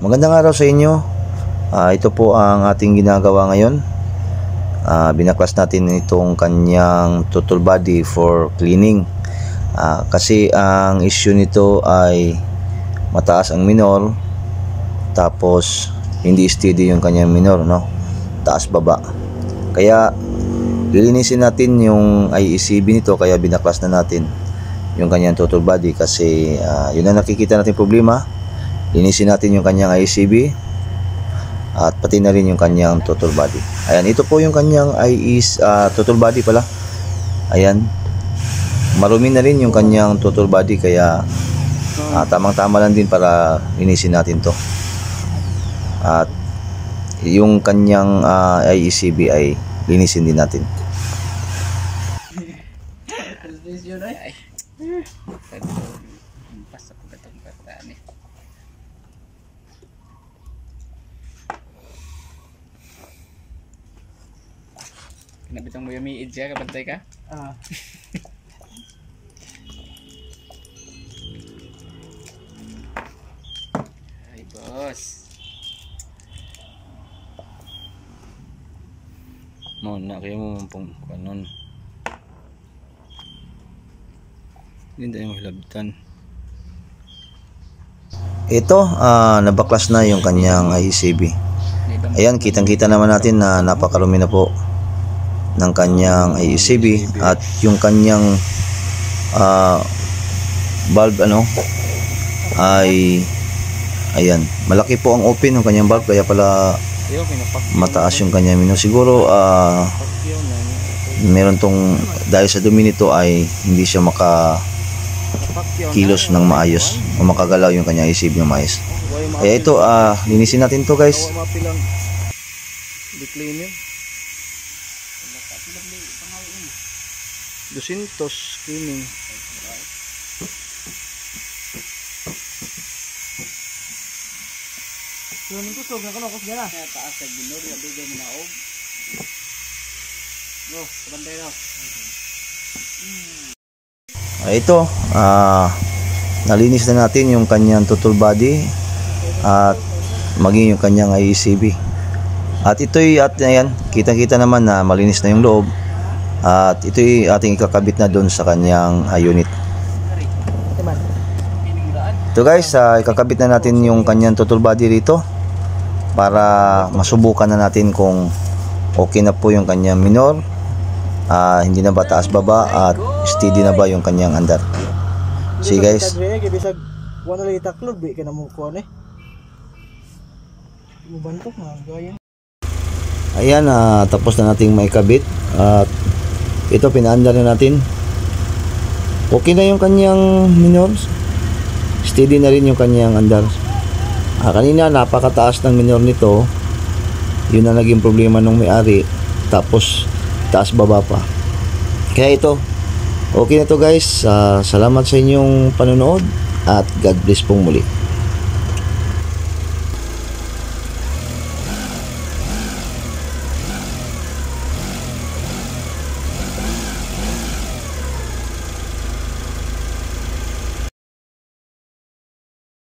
Magandang araw sa inyo. Ito po ang ating ginagawa ngayon. Binaklas natin itong kanyang total body for cleaning. Kasi ang issue nito ay mataas ang minor, tapos hindi steady yung kanyang minor, no? Taas baba. Kaya lilinisin natin yung IECB nito, kaya binaklas na natin yung kanyang total body kasi yun ang nakikita natin problema. Linisin natin yung kanyang IECB at pati na rin yung kanyang total body. Ayan, ito po yung kanyang total body pala. Ayan, marumi na rin yung kanyang total body, kaya tamang-tama lang din para linisin natin to. At yung kanyang IECB ay linisin din natin. Nabitang mo yung miid siya, kapantay ka? Ay, boss. Muna kayo mo pong kanon. Hindi tayo mahilabitan. Ito, nabaklas na yung kanyang IECB. Ayan, kitang-kita naman natin na napakarumi na po ng kanyang IECB, at yung kanyang valve ay ayan, malaki po ang open ng kanyang valve, kaya pala mataas yung kanyang minor. Siguro meron tong, dahil sa dumi nito ay hindi siya makakilos ng maayos o makagalaw yung kanyang IECB ng maayos. Kaya ito, linisin natin to, guys. Dusintos cleaning. Sunan ko sog na kono kus gana. Taas sa ginor ya dugay mo naog. No, kabantay na. Ito, nalinis na natin yung kanyang total body at maging yung kanyang IECB. At ito'y, ayan, kitang-kita naman na malinis na yung loob. At ito'y ating ikakabit na doon sa kanyang unit. Ito, guys, ikakabit na natin yung kanyang total body rito para masubukan na natin kung okay na po yung kanyang minor, hindi na ba taas baba, at steady na ba yung kanyang andar. See, guys. Ayan, tapos na nating maikabit at ito pinaandar na natin. Okay na yung kanyang minor, steady na rin yung kanyang andar. Kanina napakataas ng minor nito, yun na naging problema ng may-ari, tapos taas baba pa. Kaya ito, okay na to, guys. Salamat sa inyong panonood at God bless pong muli.